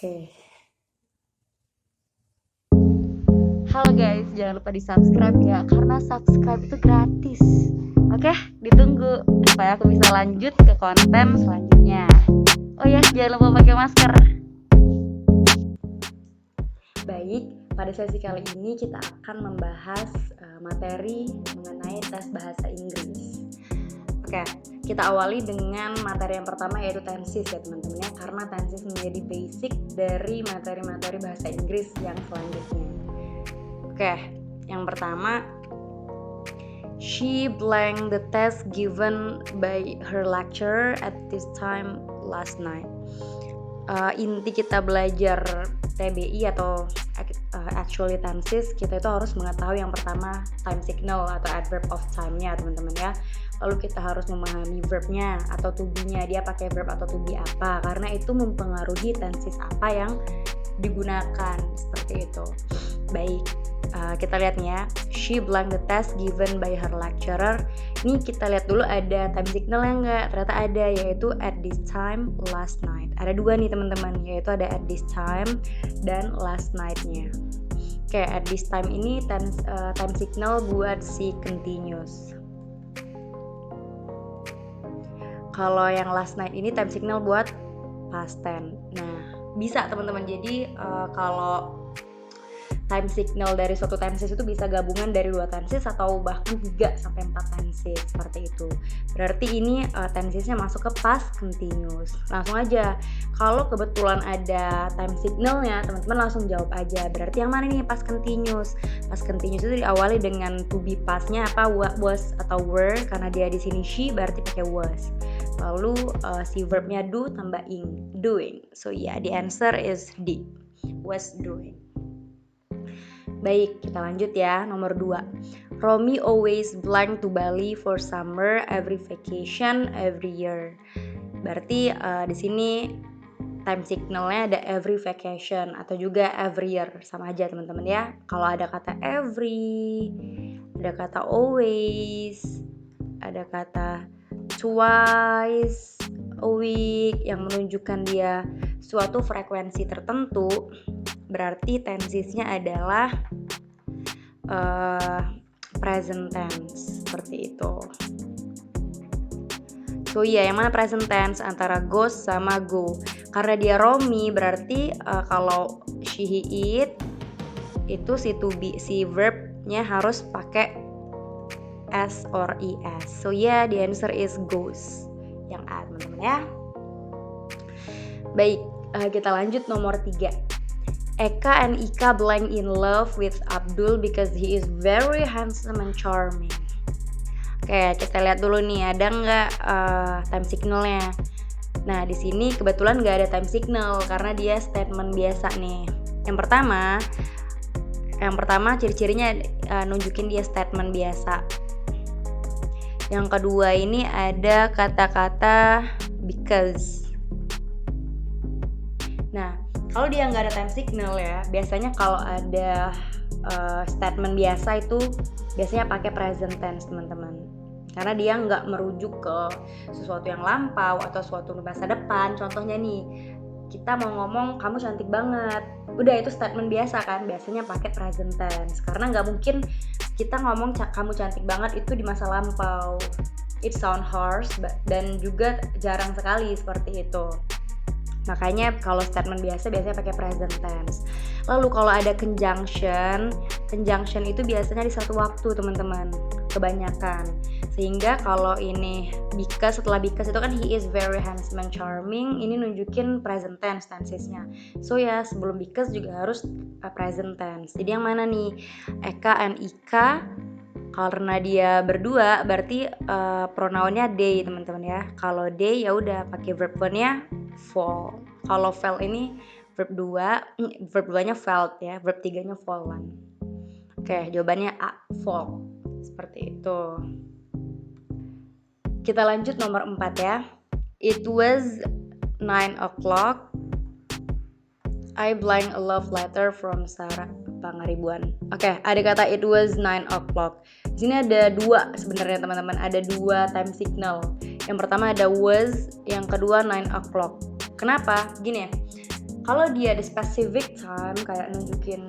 Oke. Halo guys, jangan lupa di-subscribe ya, karena subscribe itu gratis. Oke, ditunggu supaya aku bisa lanjut ke konten selanjutnya. Oh ya, jangan lupa pakai masker. Baik, pada sesi kali ini kita akan membahas materi mengenai tes bahasa Inggris. Oke, kita awali dengan materi yang pertama yaitu tenses ya teman-teman ya, karena tenses menjadi basic dari materi-materi bahasa Inggris yang selanjutnya. Oke, yang pertama, she blanked the test given by her lecturer at this time last night. Inti kita belajar TBI atau actually tenses, kita itu harus mengetahui yang pertama time signal atau adverb of time-nya teman-teman ya. Lalu kita harus memahami verb-nya atau to be-nya, dia pakai verb atau to be apa, karena itu mempengaruhi tenses apa yang digunakan, seperti itu. Baik, kita lihat nih ya, she blanked the test given by her lecturer. Ini kita lihat dulu ada time signalnya nggak? Ternyata ada, yaitu at this time last night. Ada dua nih teman-teman, yaitu ada at this time dan last night-nya. Oke, at this time ini time signal buat si continuous. Kalau yang last night ini time signal buat past tense. Nah, bisa teman-teman. Jadi kalau time signal dari suatu tenses itu bisa gabungan dari 2 tenses atau bahkan 3 sampai 4 tenses, seperti itu. Berarti ini tensesnya masuk ke past continuous. Langsung aja, kalau kebetulan ada time signalnya, teman-teman langsung jawab aja. Berarti yang mana nih past continuous? Past continuous itu diawali dengan to be past-nya apa, was atau were, karena dia di sini she berarti pakai was. Lalu si verb-nya do tambah ing, doing. So yeah, the answer is D, was doing. Baik, kita lanjut ya. Nomor 2. Romy always blank to Bali for summer, every vacation, every year. Berarti di sini time signalnya ada every vacation atau juga every year, sama aja teman-teman ya. Kalau ada kata every, ada kata always, ada kata twice a week yang menunjukkan dia suatu frekuensi tertentu, berarti tensesnya adalah present tense, seperti itu. So iya, yang mana present tense? Antara goes sama go. Karena dia Romy, berarti kalau she, he, it itu si to be, si verbnya harus pakai s or es. So yeah, the answer is goes. Yang A teman-teman ya. Baik, kita lanjut nomor 3. Eka and Ika blank in love with Abdul because he is very handsome and charming. Oke, kita lihat dulu nih, ada nggak time signalnya? Nah, di sini kebetulan nggak ada time signal karena dia statement biasa nih. Yang pertama ciri-cirinya nunjukin dia statement biasa. Yang kedua ini ada kata-kata because. Nah, kalau dia nggak ada time signal ya, biasanya kalau ada statement biasa itu biasanya pakai present tense teman-teman. Karena dia nggak merujuk ke sesuatu yang lampau atau suatu masa depan. Contohnya nih, kita mau ngomong kamu cantik banget, udah itu statement biasa kan, biasanya pakai present tense. Karena nggak mungkin kita ngomong kamu cantik banget itu di masa lampau. It sound harsh dan juga jarang sekali seperti itu. Makanya kalau statement biasa biasanya pakai present tense. Lalu kalau ada conjunction itu biasanya di satu waktu teman-teman, kebanyakan. Sehingga kalau ini because, setelah because itu kan he is very handsome and charming, ini nunjukin present tense tensesnya. So ya, sebelum because juga harus present tense. Jadi yang mana nih? Eka and Ika, karena dia berdua berarti pronounnya they teman-teman ya. Kalau they ya udah pakai verb 1-nya fall. Kalau fell ini verb 2-nya felt ya, verb 3-nya fallen. Oke, jawabannya A, fall. Seperti itu. Kita lanjut nomor 4 ya. It was 9 o'clock. I blank a love letter from Sarah Pangaribuan. Oke, ada kata it was 9 o'clock. Di sini ada 2 sebenarnya teman-teman, ada 2 time signal. Yang pertama ada was, yang kedua 9 o'clock. Kenapa? Gini ya. Kalau dia ada specific time kayak nunjukin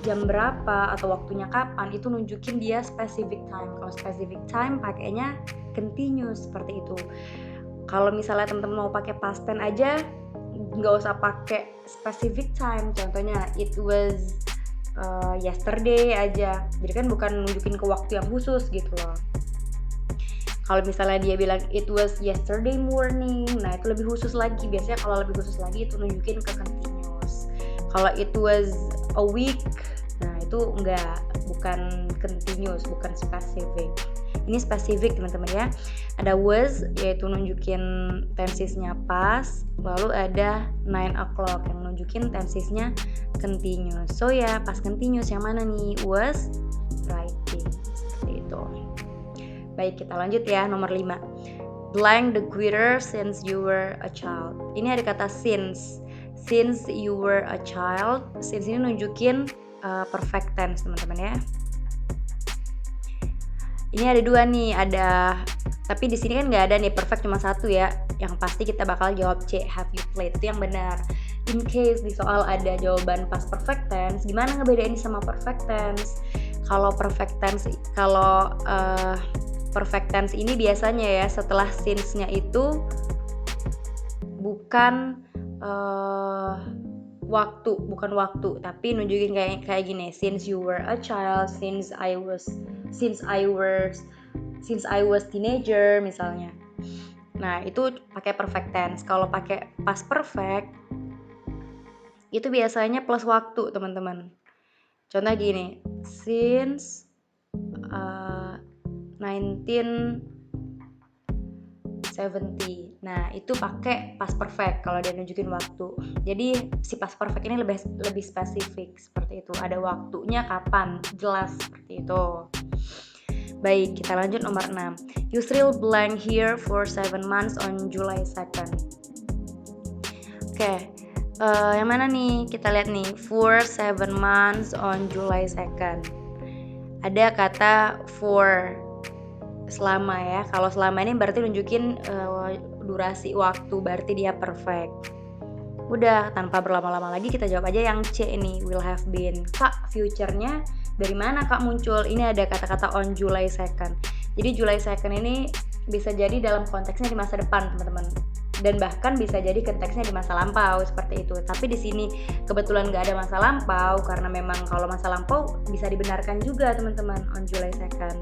jam berapa atau waktunya kapan, itu nunjukin dia specific time. Kalau specific time pakainya continuous seperti itu. Kalau misalnya teman-teman mau pakai past tense aja, nggak usah pakai specific time. Contohnya it was yesterday aja. Jadi kan bukan nunjukin ke waktu yang khusus gitu loh. Kalau misalnya dia bilang it was yesterday morning, nah itu lebih khusus lagi. Biasanya kalau lebih khusus lagi itu nunjukin ke continuous. Kalau it was a week, nah itu bukan continuous, bukan specific. Ini spesifik teman-teman ya. Ada was, yaitu nunjukin tensesnya past. Lalu ada 9 o'clock yang nunjukin tensesnya continuous. So ya, past continuous yang mana nih? Was writing. Seperti itu. Baik, kita lanjut ya, nomor 5. Blank the greater since you were a child. Ini ada kata since. Since you were a child. Since ini nunjukin perfect tense teman-teman ya. Ini ada 2 nih, tapi di sini kan nggak ada nih, perfect cuma 1 ya. Yang pasti kita bakal jawab C, have you played, itu yang benar. In case di soal ada jawaban past perfect tense, gimana ngebedain sama perfect tense? Kalau perfect tense ini biasanya ya setelah since-nya itu bukan waktu, tapi nunjukin kayak gini, since you were a child, since I was teenager misalnya. Nah, itu pakai perfect tense. Kalau pakai past perfect itu biasanya plus waktu, teman-teman. Contoh gini, since 1970. Nah, itu pakai past perfect kalau dia nunjukin waktu. Jadi si past perfect ini lebih spesifik seperti itu. Ada waktunya kapan, jelas seperti itu. Baik, kita lanjut nomor 6. You still blank here for 7 months on July 2nd. Oke, yang mana nih? Kita lihat nih, for 7 months on July 2nd. Ada kata for, selama ya. Kalau selama ini berarti nunjukin durasi waktu, berarti dia perfect. Udah, tanpa berlama-lama lagi kita jawab aja yang C ini, will have been. Kak, future-nya dari mana Kak muncul? Ini ada kata-kata on July 2nd. Jadi July 2nd ini bisa jadi dalam konteksnya di masa depan, teman-teman. Dan bahkan bisa jadi konteksnya di masa lampau seperti itu. Tapi di sini kebetulan nggak ada masa lampau, karena memang kalau masa lampau bisa dibenarkan juga teman-teman on July 2nd.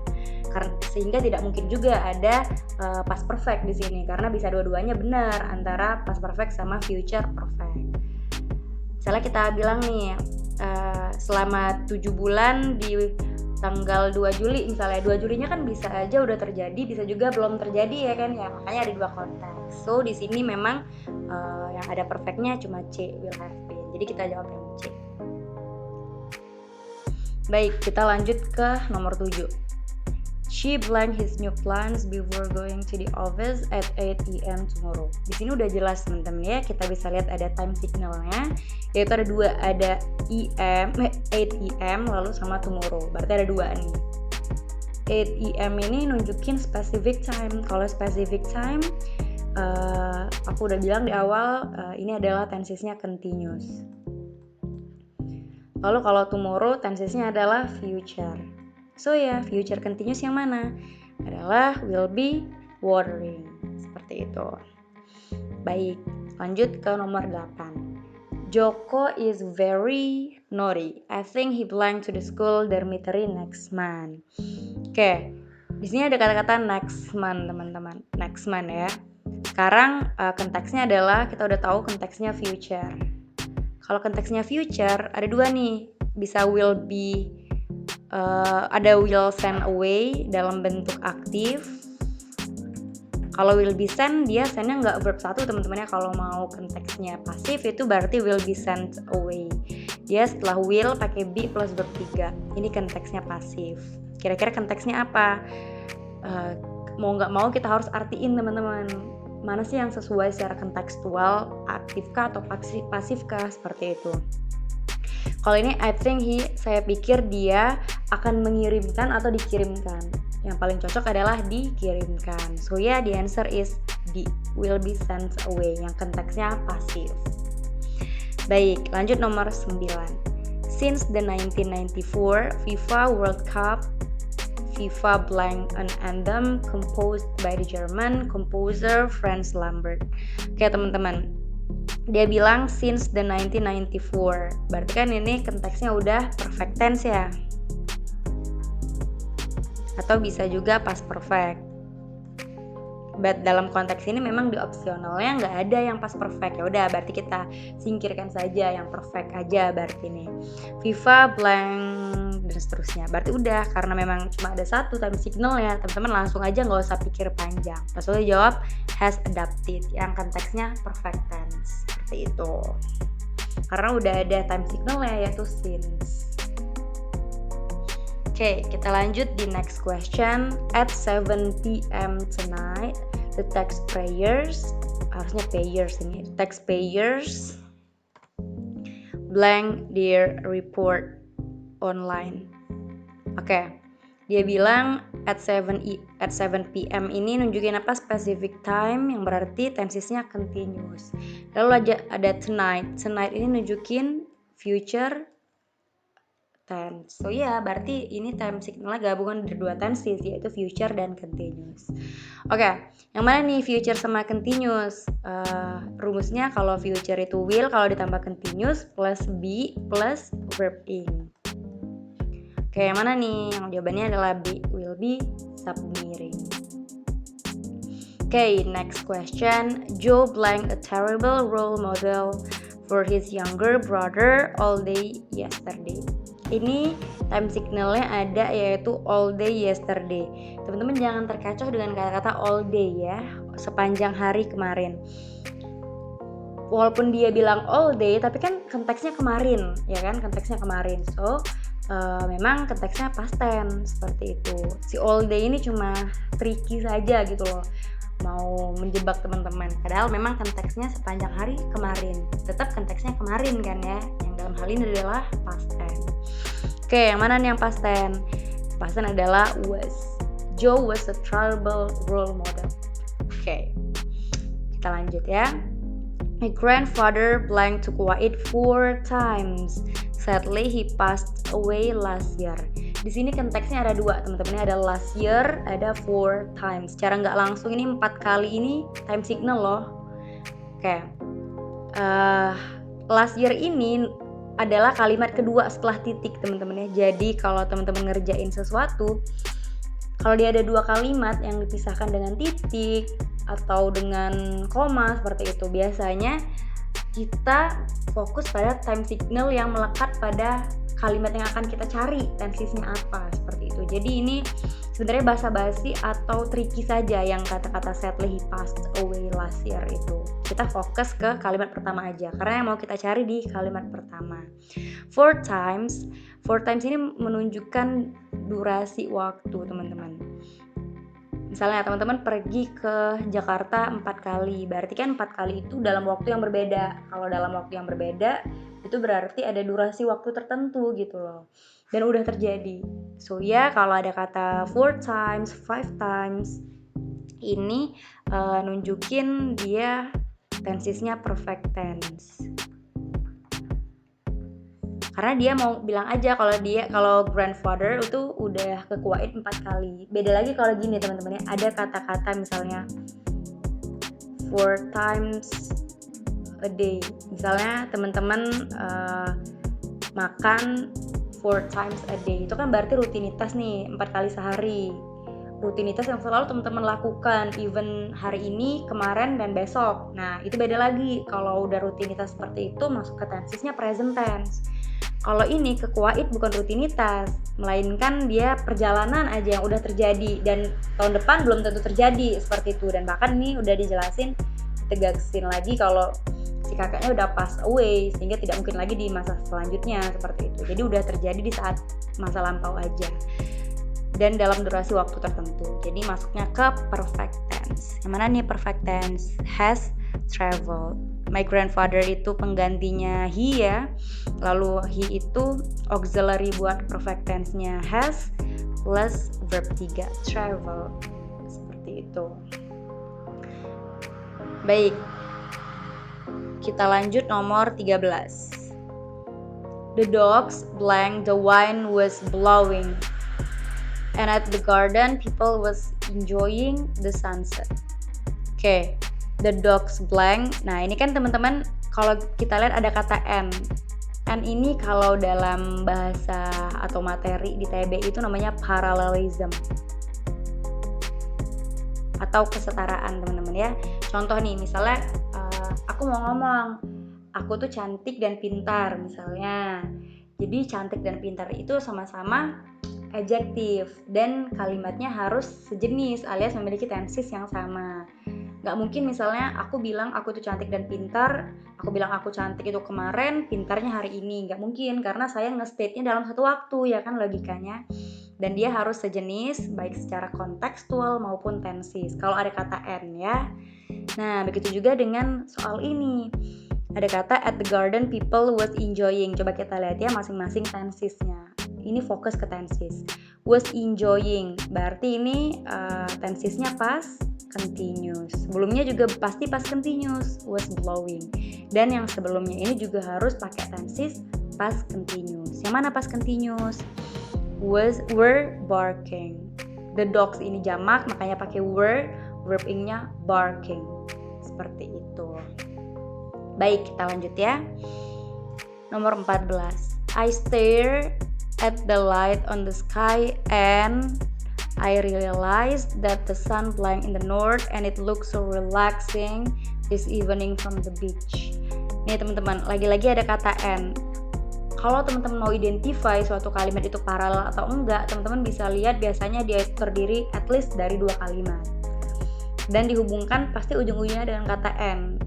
Sehingga tidak mungkin juga ada past perfect di sini, karena bisa dua-duanya benar antara past perfect sama future perfect. Misalnya kita bilang nih selama 7 bulan di tanggal 2 Juli misalnya, 2 Julinya kan bisa aja udah terjadi, bisa juga belum terjadi ya kan ya, makanya ada 2 konteks. So di sini memang yang ada perfectnya cuma C, will have been. Jadi kita jawab yang C. Baik, kita lanjut ke nomor 7. She blank his new plans before going to the office at 8 AM tomorrow. Di sini udah jelas teman-teman ya, kita bisa lihat ada time signalnya, yaitu ada 2, ada 8 AM lalu sama tomorrow. Berarti ada 2 nih. 8 AM ini nunjukin specific time. Kalau specific time aku udah bilang di awal ini adalah tensesnya continuous. Lalu kalau tomorrow tensesnya adalah future. So ya, future continuous yang mana? Adalah will be watering. Seperti itu. Baik, lanjut ke nomor 8. Joko is very naughty. I think he belong to the school dormitory next month. Oke, di sini ada kata-kata next month, teman-teman. Next month ya. Sekarang konteksnya adalah, kita udah tahu konteksnya future. Kalau konteksnya future, ada 2 nih. Bisa will be, ada will send away dalam bentuk aktif. Kalau will be sent, dia sendnya nggak verb 1 teman-teman ya. Kalau mau konteksnya pasif itu berarti will be sent away. Dia setelah will pakai be plus verb 3. Ini konteksnya pasif. Kira-kira konteksnya apa? Mau nggak mau kita harus artiin teman-teman. Mana sih yang sesuai secara kontekstual, aktifkah atau pasifkah, seperti itu. Kalau ini I think saya pikir dia akan mengirimkan atau dikirimkan. Yang paling cocok adalah dikirimkan. So ya, the answer is D, will be sent away, yang konteksnya pasif. Baik, lanjut nomor 9. Since the 1994 FIFA World Cup, FIFA blank an anthem composed by the German composer Franz Lambert. Oke teman-teman, dia bilang since the 1994, berarti kan ini konteksnya udah perfect tense ya, atau bisa juga past perfect. But dalam konteks ini memang di opsionalnya nggak ada yang past perfect, ya udah berarti kita singkirkan saja yang perfect aja berarti ini FIFA blank dan seterusnya. Berarti udah, karena memang cuma ada satu time signal ya teman-teman, langsung aja nggak usah pikir panjang, langsung aja jawab has adapted yang konteksnya perfect tense seperti itu, karena udah ada time signalnya yaitu since. Oke, kita lanjut di next question. At 7 p.m. tonight, the taxpayers, harusnya payers ini, taxpayers blank their report online. Oke, dia bilang at 7 p.m. ini nunjukin apa? Specific time, yang berarti tensesnya continuous. Lalu ada tonight. Tonight ini nunjukin future tense. So ya, berarti ini time signalnya gabungan dari dua tenses, yaitu future dan continuous. Oke, yang mana nih future sama continuous? Rumusnya kalau future itu will, kalau ditambah continuous plus be plus verb in. Oke, yang mana nih? Yang jawabannya adalah be, will be submitting. Oke, next question. Joe blank a terrible role model for his younger brother all day yesterday. Ini time signalnya ada, yaitu all day yesterday. Teman-teman jangan terkecoh dengan kata-kata all day ya, sepanjang hari kemarin. Walaupun dia bilang all day, tapi kan konteksnya kemarin, ya kan, konteksnya kemarin. So memang konteksnya past tense seperti itu. Si all day ini cuma tricky saja gitu loh, mau menjebak teman-teman. Padahal memang konteksnya sepanjang hari kemarin, tetap konteksnya kemarin kan ya. Yang dalam hal ini adalah past tense. Oke, yang mana nih yang past tense? Past tense adalah was. Joe was a terrible role model. Oke, kita lanjut ya. My grandfather blank to Kuwait 4 times. Sadly he passed away last year. Di sini konteksnya ada dua teman-teman, ada last year, ada 4 times. Secara nggak langsung ini 4 kali ini time signal loh. Oke, last year ini adalah kalimat kedua setelah titik teman-teman ya. Jadi kalau teman-teman ngerjain sesuatu, kalau dia ada dua kalimat yang dipisahkan dengan titik atau dengan koma seperti itu, biasanya kita fokus pada time signal yang melekat pada kalimat yang akan kita cari tensesnya apa, seperti itu. Jadi ini sebenarnya basa-basi atau tricky saja yang kata-kata sadly he passed away last year itu. Kita fokus ke kalimat pertama aja, karena yang mau kita cari di kalimat pertama. 4 times ini menunjukkan durasi waktu teman-teman. Misalnya teman-teman pergi ke Jakarta 4 kali, berarti kan 4 kali itu dalam waktu yang berbeda. Kalau dalam waktu yang berbeda, itu berarti ada durasi waktu tertentu gitu loh. Dan udah terjadi. So ya, kalau ada kata 4 times, 5 times, ini nunjukin dia tensesnya perfect tense. Karena dia mau bilang aja kalau grandfather itu udah ke Kuwait 4 kali. Beda lagi kalau gini teman-teman ya, ada kata-kata misalnya 4 times a day. Misalnya teman-teman makan 4 times a day. Itu kan berarti rutinitas nih, 4 kali sehari. Rutinitas yang selalu teman-teman lakukan, even hari ini, kemarin, dan besok. Nah, itu beda lagi. Kalau udah rutinitas seperti itu, masuk ke tensesnya present tense. Kalau ini ke Kuwait bukan rutinitas, melainkan dia perjalanan aja yang udah terjadi, dan tahun depan belum tentu terjadi seperti itu. Dan bahkan ini udah dijelasin, ditegasin lagi kalau si kakaknya udah pass away, sehingga tidak mungkin lagi di masa selanjutnya seperti itu. Jadi udah terjadi di saat masa lampau aja, dan dalam durasi waktu tertentu. Jadi masuknya ke perfect tense. Yang mana nih perfect tense? Has traveled. My grandfather itu penggantinya he ya. Lalu he itu auxiliary buat perfect tense-nya has plus verb 3 travel. Seperti itu. Baik. kita lanjut nomor 13. The dogs blank, the wine was blowing, and at the garden people was enjoying the sunset. Oke, the dogs blank. Nah ini kan teman-teman kalau kita lihat ada kata and. And ini kalau dalam bahasa atau materi di TB itu namanya parallelism atau kesetaraan teman-teman ya. Contoh nih misalnya aku mau ngomong aku tuh cantik dan pintar misalnya. Jadi cantik dan pintar itu sama-sama adjektif dan kalimatnya harus sejenis alias memiliki tenses yang sama. Gak mungkin misalnya aku bilang aku tuh cantik dan pintar, aku bilang aku cantik itu kemarin, pintarnya hari ini. Gak mungkin karena saya nge-state-nya dalam satu waktu ya kan logikanya. Dan dia harus sejenis baik secara kontekstual maupun tenses kalau ada kata and ya. Nah begitu juga dengan soal ini. Ada kata at the garden people was enjoying. Coba kita lihat ya masing-masing tensesnya. Ini fokus ke tenses. Was enjoying berarti ini tensesnya past continuous. Sebelumnya juga pasti past continuous, was blowing. Dan yang sebelumnya ini juga harus pakai tenses past continuous. Yang mana past continuous? Were barking. The dogs ini jamak makanya pakai were, verb ing-nya barking. Seperti itu. Baik, kita lanjut ya. Nomor 14. I stare at the light on the sky and I realized that the sun blind in the north and it looks so relaxing this evening from the beach. Nih teman-teman, lagi-lagi ada kata and. Kalau teman-teman mau identify suatu kalimat itu paralel atau enggak, teman-teman bisa lihat biasanya dia terdiri at least dari 2 kalimat. Dan dihubungkan pasti ujung-ujungnya dengan kata and.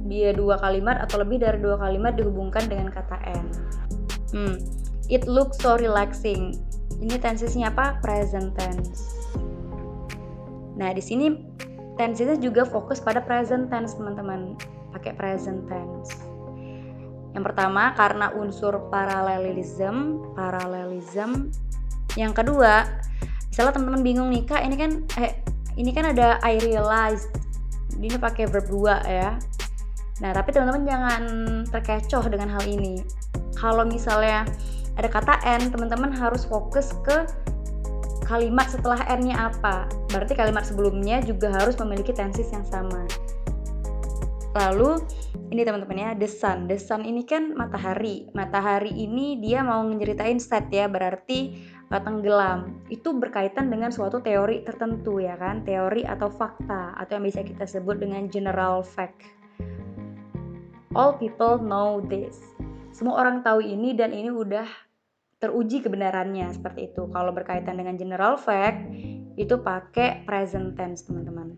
Dia 2 kalimat atau lebih dari 2 kalimat dihubungkan dengan kata and. It looks so relaxing. Ini tensesnya apa? Present tense. Nah, di sini tensesnya juga fokus pada present tense, teman-teman. Pakai present tense. Yang pertama karena unsur parallelism. Yang kedua, misalnya teman-teman bingung nih, Kak, ini kan ada I realized. Ini pakai verb 2 ya. Nah, tapi teman-teman jangan terkecoh dengan hal ini. Kalau misalnya ada kata and, teman-teman harus fokus ke kalimat setelah and-nya apa. Berarti kalimat sebelumnya juga harus memiliki tenses yang sama. Lalu ini teman-teman ya, the sun. The sun ini kan matahari. Matahari ini dia mau ngeceritain set ya, berarti tenggelam. Itu berkaitan dengan suatu teori tertentu ya kan, teori atau fakta atau yang bisa kita sebut dengan general fact. All people know this. Semua orang tahu ini dan ini udah teruji kebenarannya seperti itu. Kalau berkaitan dengan general fact itu pakai present tense teman-teman.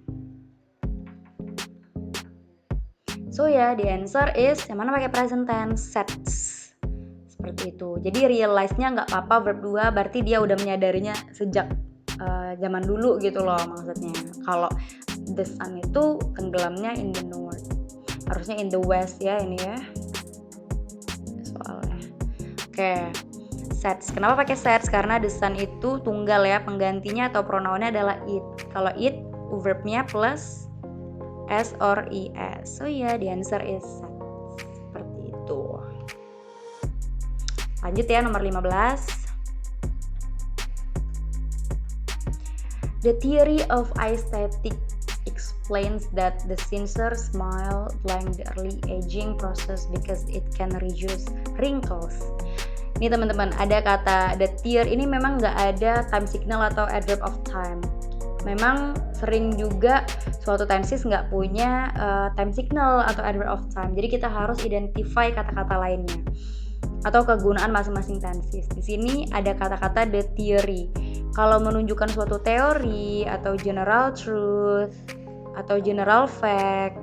So ya, the answer is yang mana pakai present tense, sets. Seperti itu. Jadi realize-nya nggak apa-apa verb 2 berarti dia udah menyadarinya sejak zaman dulu gitu loh maksudnya. Kalau the sun itu tenggelamnya in the north. Harusnya in the west ya ini ya. Soalnya. Oke. Sets. Kenapa pakai sets? Karena the sun itu tunggal ya, penggantinya atau pronounnya adalah it. Kalau it, verbnya plus s or es. So yeah, the answer is sets. Seperti itu. Lanjut ya, nomor 15. The theory of aesthetic explains that the sincere smile blank the early aging process because it can reduce wrinkles. Ini teman-teman, ada kata the tear ini memang nggak ada time signal atau adverb of time. Memang sering juga suatu tenses nggak punya time signal atau adverb of time. Jadi kita harus identify kata-kata lainnya atau kegunaan masing-masing tenses. Di sini ada kata-kata the theory. Kalau menunjukkan suatu teori atau general truth atau general fact,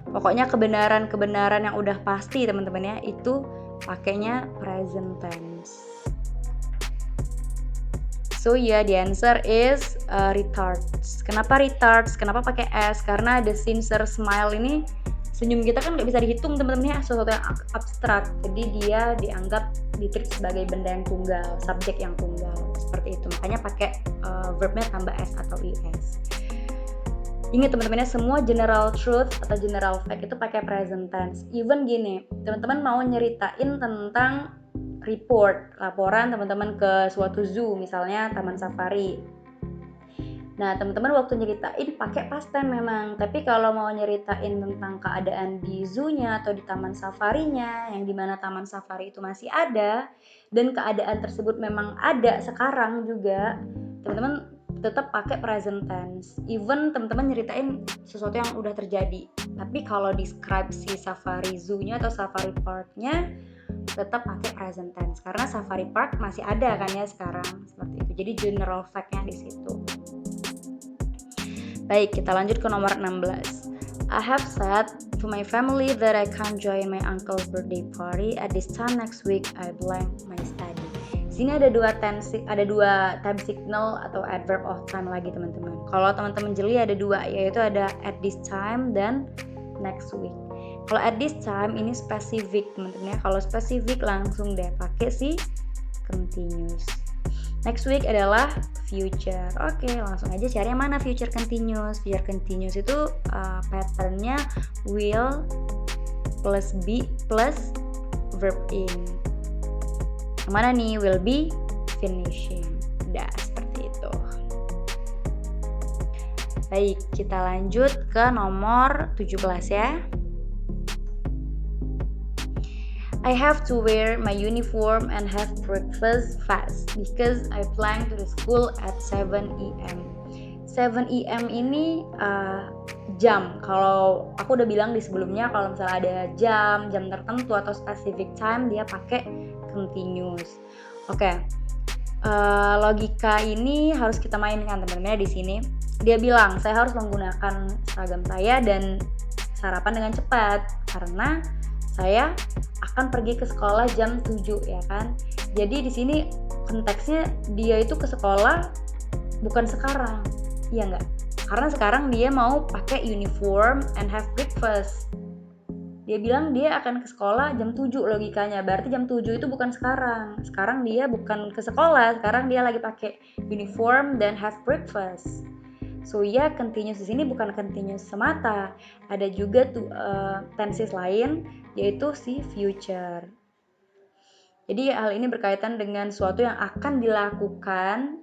pokoknya kebenaran-kebenaran yang udah pasti teman-teman ya, itu pakainya present tense. So yeah, the answer is retards. Kenapa retards? Kenapa pakai s? Karena the sincere smile ini, senyum kita kan nggak bisa dihitung teman-teman ya, sesuatu yang abstrak. Jadi dia dianggap ditreat sebagai benda yang tunggal, subjek yang tunggal, seperti itu. Makanya pakai verbnya tambah s atau is. Ingat teman-teman ya, semua general truth atau general fact itu pakai present tense. Even gini, teman-teman mau nyeritain tentang laporan teman-teman ke suatu zoo, misalnya taman safari. Nah, teman-teman waktu nyeritain pakai past tense memang. Tapi kalau mau nyeritain tentang keadaan di zoo-nya atau di taman safarinya, yang dimana taman safari itu masih ada, dan keadaan tersebut memang ada sekarang juga, teman-teman tetap pakai present tense. Even teman-teman nyeritain sesuatu yang udah terjadi. Tapi kalau describe si safari zoo-nya atau safari park-nya, tetap pakai present tense. Karena safari park masih ada kan ya sekarang, seperti itu. Jadi general fact-nya di situ. Baik, kita lanjut ke nomor 16. I have said to my family that I can't join my uncle's birthday party at this time next week. I blank my study. Sini ada dua time signal atau adverb of time lagi teman-teman. Kalau teman-teman jeli ada dua, yaitu ada at this time dan next week. Kalau at this time ini spesifik teman-teman ya. Kalau spesifik langsung deh pakai si continuous. Next week adalah future. Oke, langsung aja cari yang mana future continuous. Future continuous itu patternnya will plus be plus verb in. Yang mana nih? Will be finishing. Udah seperti itu. Baik, kita lanjut ke nomor 17 ya. I have to wear my uniform and have breakfast fast because I plan to the school at 7 AM. 7 AM ini jam. Kalau aku udah bilang di sebelumnya, kalau misalnya ada jam tertentu atau specific time, dia pakai continuous. Oke. Logika ini harus kita mainkan teman-teman di sini. Dia bilang saya harus menggunakan seragam saya dan sarapan dengan cepat karena saya akan pergi ke sekolah jam 7 ya kan. Jadi di sini konteksnya dia itu ke sekolah bukan sekarang. Iya enggak? Karena sekarang dia mau pakai uniform and have breakfast. Dia bilang dia akan ke sekolah jam 7 logikanya. Berarti jam 7 itu bukan sekarang. Sekarang dia bukan ke sekolah, sekarang dia lagi pakai uniform dan have breakfast. So ya, continuous di sini bukan continuous semata, ada juga tuh tenses lain yaitu si future. Jadi hal ini berkaitan dengan sesuatu yang akan dilakukan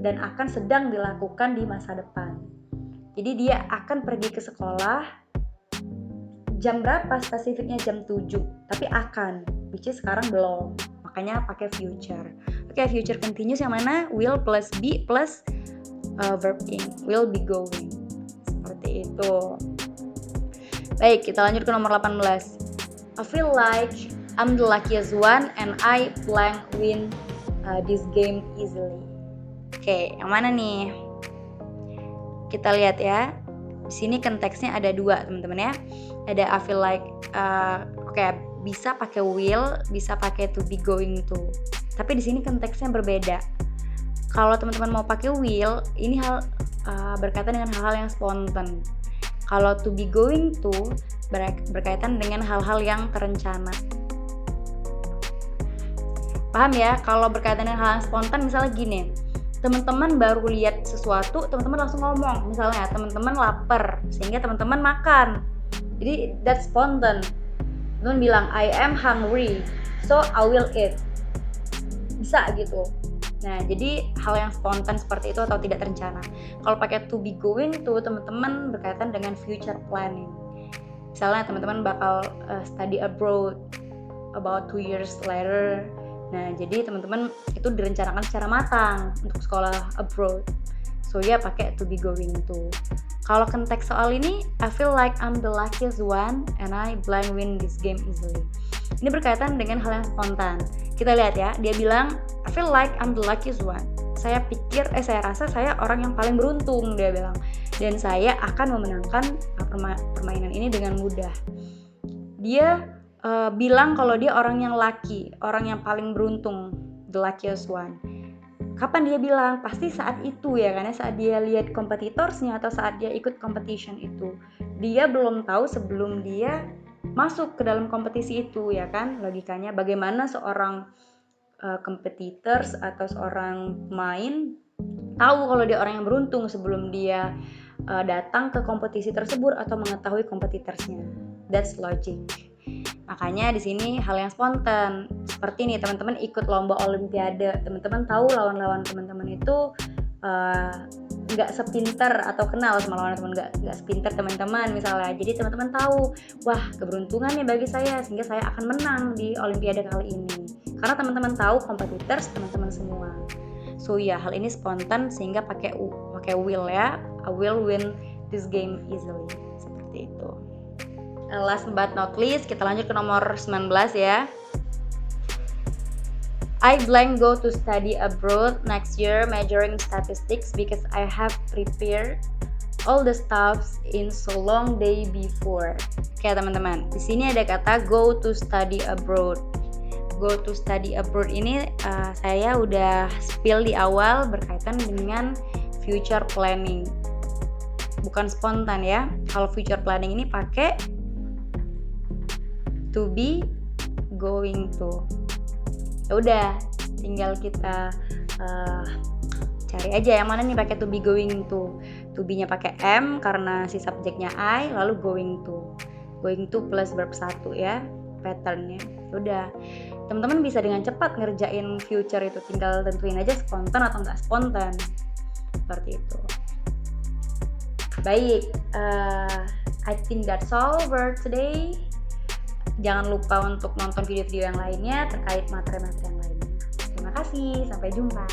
dan akan sedang dilakukan di masa depan. Jadi dia akan pergi ke sekolah jam berapa spesifiknya jam 7, tapi akan, which is sekarang belum. Makanya pakai future. Oke, future continuous yang mana? Will plus be plus verb in, will be going. Seperti itu. Baik, kita lanjut ke nomor 18. I feel like I'm the luckiest one and I blank win this game easily. Oke, yang mana nih? Kita lihat ya. Di sini konteksnya ada dua, teman-teman ya. Ada I feel like bisa pakai will, bisa pakai to be going to. Tapi di sini konteksnya berbeda. Kalau teman-teman mau pakai will, ini berkaitan dengan hal-hal yang spontan. Kalau to be going to berkaitan dengan hal-hal yang terencana. Paham ya? Kalau berkaitan dengan hal yang spontan, misalnya gini, teman-teman baru lihat sesuatu, teman-teman langsung ngomong. Misalnya teman-teman lapar, sehingga teman-teman makan. Jadi that's spontan. Teman-teman bilang, I am hungry, so I will eat. Bisa gitu. Nah, jadi hal yang spontan seperti itu atau tidak terencana. Kalau pakai to be going to, teman-teman berkaitan dengan future planning. Misalnya teman-teman bakal study abroad about 2 years later. Nah, jadi teman-teman itu direncanakan secara matang untuk sekolah abroad. So ya pakai to be going to. Kalau konteks soal ini, I feel like I'm the luckiest one and I blank win this game easily. Ini berkaitan dengan hal yang spontan. Kita lihat ya, dia bilang I feel like I'm the luckiest one. Saya rasa saya orang yang paling beruntung, dia bilang. Dan saya akan memenangkan permainan ini dengan mudah. Dia bilang kalau dia orang yang lucky, orang yang paling beruntung, the luckiest one. Kapan dia bilang? Pasti saat itu ya, karena saat dia lihat kompetitorsnya atau saat dia ikut competition itu. Dia belum tahu sebelum dia masuk ke dalam kompetisi itu ya kan, logikanya bagaimana seorang competitors atau seorang pemain tahu kalau dia orang yang beruntung sebelum dia datang ke kompetisi tersebut atau mengetahui kompetitornya. That's logic. Makanya di sini hal yang spontan. Seperti nih teman-teman ikut lomba olimpiade, teman-teman tahu lawan-lawan teman-teman itu nggak sepinter atau kenal sama lawan teman, nggak sepinter teman-teman misalnya. Jadi teman-teman tahu, wah keberuntungan nih bagi saya sehingga saya akan menang di olimpiade kali ini. Karena teman-teman tahu kompetitors teman-teman semua. So ya, hal ini spontan sehingga pakai will ya. I will win this game easily. Seperti itu. Last but not least, kita lanjut ke nomor 19 ya. I blank go to study abroad next year majoring statistics because I have prepared all the stuffs in so long day before. Oke teman-teman, di sini ada kata go to study abroad. Go to study abroad ini saya udah spill di awal berkaitan dengan future planning. Bukan spontan ya. Kalau future planning ini pakai to be, going to. Ya udah, tinggal kita cari aja yang mana nih pakai to be, going to. To be-nya pakai am karena si subjeknya I, lalu going to. Going to plus verb 1 ya, patternnya. Ya udah, teman-teman bisa dengan cepat ngerjain future itu, tinggal tentuin aja spontan atau nggak spontan. Seperti itu. Baik, I think that's all for today. Jangan lupa untuk nonton video-video yang lainnya terkait materi-materi yang lainnya. Terima kasih, sampai jumpa.